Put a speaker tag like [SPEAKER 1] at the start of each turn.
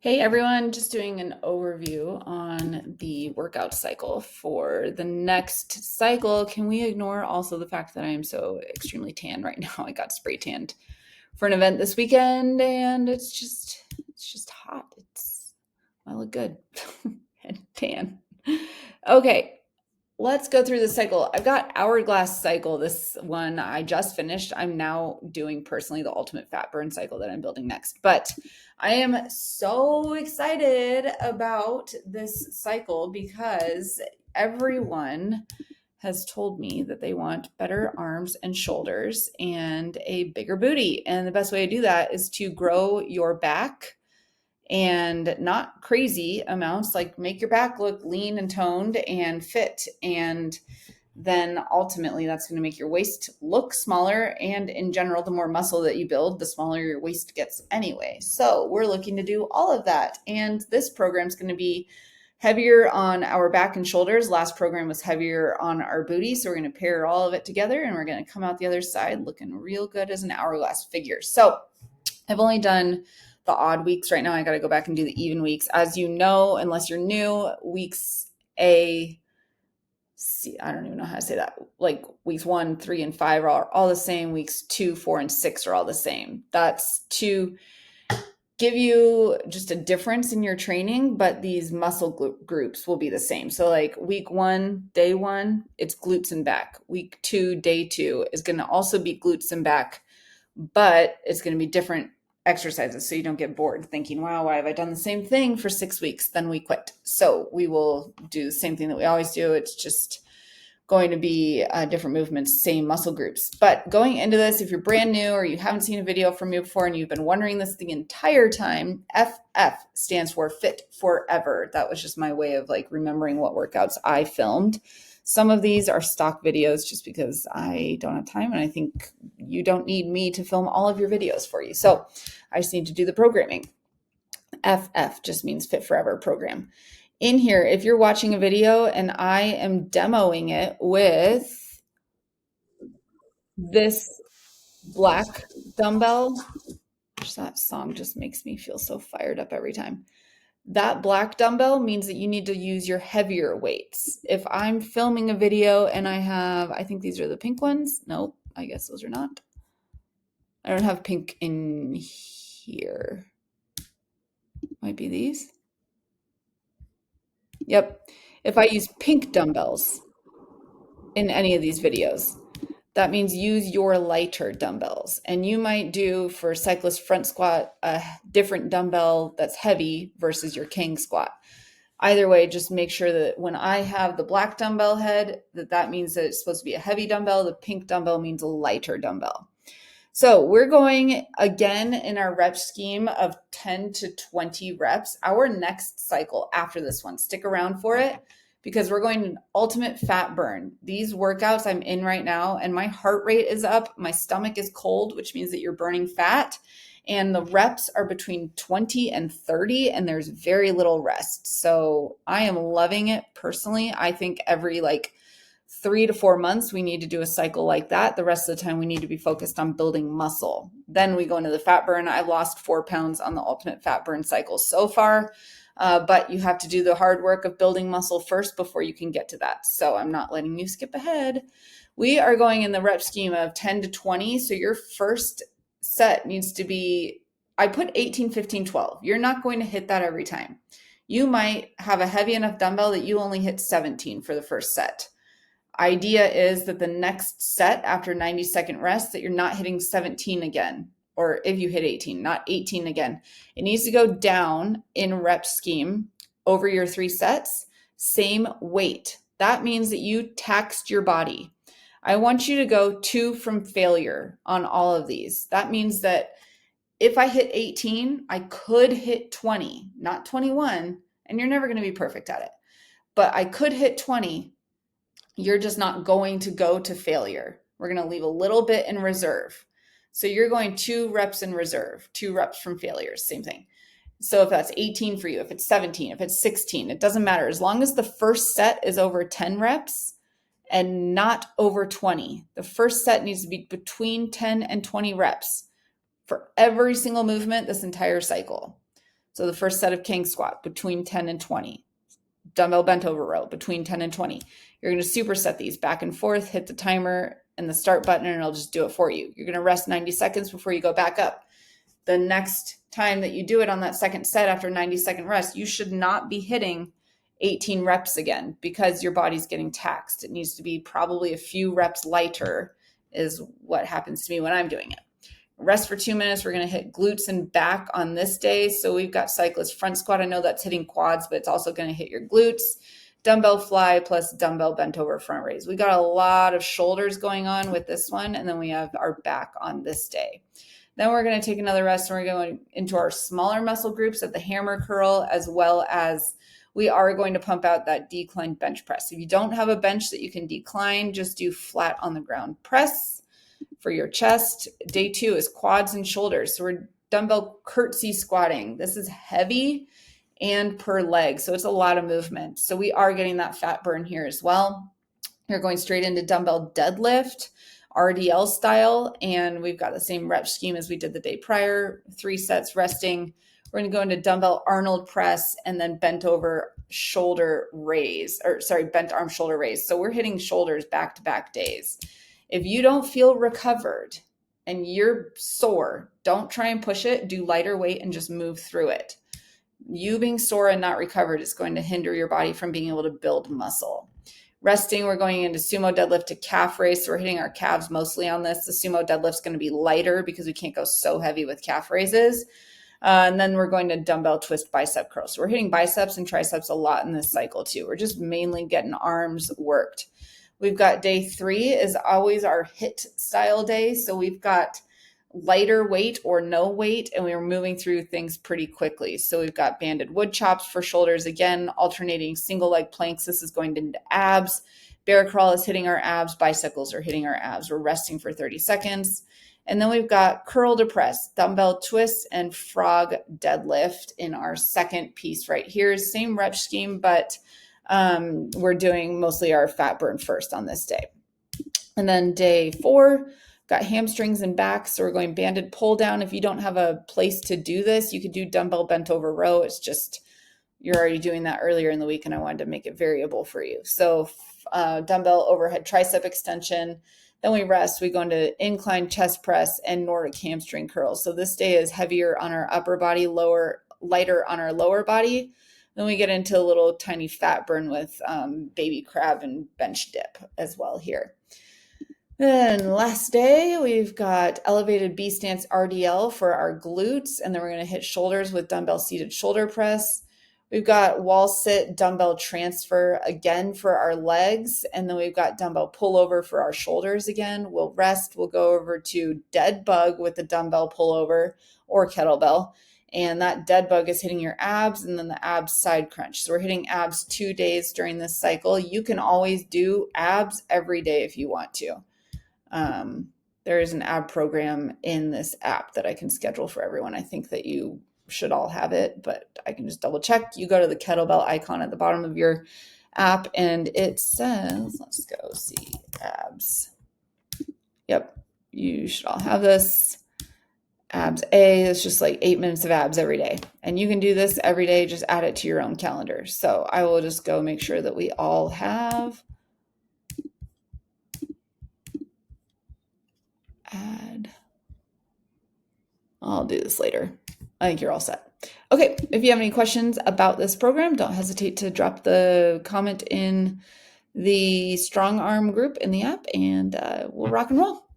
[SPEAKER 1] Hey everyone, just doing an overview on the workout cycle for the next cycle. Can we ignore also the fact that I am so extremely tan right now? I got spray tanned for an event this weekend and it's just hot. I look good and tan. Okay, let's go through the cycle. I've got hourglass cycle. This one I just finished. I'm now doing personally the ultimate fat burn cycle that I'm building next. But I am so excited about this cycle because everyone has told me that they want better arms and shoulders and a bigger booty. And the best way to do that is to grow your back and not crazy amounts, like make your back look lean and toned and fit. And then ultimately that's going to make your waist look smaller. And in general, the more muscle that you build, the smaller your waist gets anyway. So we're looking to do all of that. And this program is going to be heavier on our back and shoulders. Last program was heavier on our booty. So we're going to pair all of it together and we're going to come out the other side looking real good as an hourglass figure. So I've only done the odd weeks right now. I got to go back and do the even weeks. As you know, unless you're new, weeks A, C, I don't even know how to say that. Like weeks 1, 3, and 5 are all the same. Weeks 2, 4, and 6 are all the same. That's to give you just a difference in your training, but these muscle groups will be the same. So like week 1, day 1, it's glutes and back. Week 2, day 2 is going to also be glutes and back, but it's going to be different exercises so you don't get bored thinking, wow, why have I done the same thing for 6 weeks? Then we quit. So we will do the same thing that we always do. It's just going to be different movements, same muscle groups. But going into this, if you're brand new or you haven't seen a video from me before and you've been wondering this the entire time, FF stands for Fit Forever. That was just my way of like remembering what workouts I filmed. Some of these are stock videos just because I don't have time and I think you don't need me to film all of your videos for you. So I just need to do the programming. FF just means Fit Forever program. In here, if you're watching a video and I am demoing it with this black dumbbell, that song just makes me feel so fired up every time. That black dumbbell means that you need to use your heavier weights. If I'm filming a video and I think these are the pink ones. Nope, I guess those are not. I don't have pink in here. Might be these. Yep. If I use pink dumbbells in any of these videos, that means use your lighter dumbbells. And you might do for cyclist front squat a different dumbbell that's heavy versus your king squat. Either way, just make sure that when I have the black dumbbell head, that means that it's supposed to be a heavy dumbbell. The pink dumbbell means a lighter dumbbell. So we're going again in our rep scheme of 10 to 20 reps. Our next cycle after this one, stick around for it because we're going to ultimate fat burn. These workouts I'm in right now and my heart rate is up. My stomach is cold, which means that you're burning fat. And the reps are between 20 and 30 and there's very little rest. So I am loving it personally. I think every 3 to 4 months, we need to do a cycle like that. The rest of the time, we need to be focused on building muscle. Then we go into the fat burn. I've lost 4 pounds on the ultimate fat burn cycle so far, but you have to do the hard work of building muscle first before you can get to that. So I'm not letting you skip ahead. We are going in the rep scheme of 10 to 20. So your first set needs to be, I put 18, 15, 12. You're not going to hit that every time. You might have a heavy enough dumbbell that you only hit 17 for the first set. Idea is that the next set after 90-second rest that you're not hitting 17 again, or if you hit 18, not 18 again. It needs to go down in rep scheme over your 3 sets, same weight. That means that you taxed your body. I want you to go 2 from failure on all of these. That means that if I hit 18, I could hit 20, not 21, and you're never going to be perfect at it, but I could hit 20. You're just not going to go to failure. We're going to leave a little bit in reserve. So you're going 2 reps in reserve, 2 reps from failures, same thing. So if that's 18 for you, if it's 17, if it's 16, it doesn't matter. As long as the first set is over 10 reps and not over 20, the first set needs to be between 10 and 20 reps for every single movement this entire cycle. So the first set of king squat between 10 and 20. Dumbbell bent over row between 10 and 20. You're going to superset these back and forth, hit the timer and the start button, and it'll just do it for you. You're going to rest 90 seconds before you go back up. The next time that you do it on that second set after 90-second rest, you should not be hitting 18 reps again because your body's getting taxed. It needs to be probably a few reps lighter is what happens to me when I'm doing it. Rest for 2 minutes. We're going to hit glutes and back on this day. So we've got cyclist front squat. I know that's hitting quads, but it's also going to hit your glutes. Dumbbell fly plus dumbbell bent over front raise. We got a lot of shoulders going on with this one. And then we have our back on this day. Then we're going to take another rest and we're going into our smaller muscle groups of the hammer curl, as well as we are going to pump out that decline bench press. If you don't have a bench that you can decline, just do flat on the ground press for your chest. Day 2 is quads and shoulders. So we're dumbbell curtsy squatting. This is heavy and per leg. So it's a lot of movement. So we are getting that fat burn here as well. You're going straight into dumbbell deadlift, RDL style. And we've got the same rep scheme as we did the day prior, 3 sets resting. We're going to go into dumbbell Arnold press and then bent over shoulder raise, bent arm shoulder raise. So we're hitting shoulders back-to-back days. If you don't feel recovered and you're sore, don't try and push it. Do lighter weight and just move through it. You being sore and not recovered is going to hinder your body from being able to build muscle. Resting, we're going into sumo deadlift to calf raise. So we're hitting our calves mostly on this. The sumo deadlift's going to be lighter because we can't go so heavy with calf raises. And then we're going to dumbbell twist bicep curl. So we're hitting biceps and triceps a lot in this cycle too. We're just mainly getting arms worked. We've got day 3 is always our HIIT style day. So we've got lighter weight or no weight, and we are moving through things pretty quickly. So we've got banded wood chops for shoulders, again, alternating single leg planks. This is going into abs. Bear crawl is hitting our abs. Bicycles are hitting our abs. We're resting for 30 seconds. And then we've got curl to press, dumbbell twists, and frog deadlift in our second piece right here. Same rep scheme, but we're doing mostly our fat burn first on this day. And then day 4, got hamstrings and back. So we're going banded pull down. If you don't have a place to do this, you could do dumbbell bent over row. It's just, you're already doing that earlier in the week and I wanted to make it variable for you. So dumbbell overhead tricep extension. Then we rest, we go into incline chest press and Nordic hamstring curls. So this day is heavier on our upper body, lighter on our lower body. Then we get into a little tiny fat burn with baby crab and bench dip as well here. Then last day, we've got elevated B stance RDL for our glutes, and then we're going to hit shoulders with dumbbell seated shoulder press. We've got wall sit dumbbell transfer again for our legs, and then we've got dumbbell pullover for our shoulders again. We'll rest. We'll go over to dead bug with the dumbbell pullover or kettlebell. And that dead bug is hitting your abs and then the abs side crunch. So we're hitting abs 2 days during this cycle. You can always do abs every day if you want to. There is an ab program in this app that I can schedule for everyone. I think that you should all have it, but I can just double check. You go to the kettlebell icon at the bottom of your app and it says, let's go see abs. Yep. You should all have this. Abs A is just like 8 minutes of abs every day. And you can do this every day. Just add it to your own calendar. So I will just go make sure that we all have add. I'll do this later. I think you're all set. Okay, if you have any questions about this program, don't hesitate to drop the comment in the strong arm group in the app and we'll rock and roll.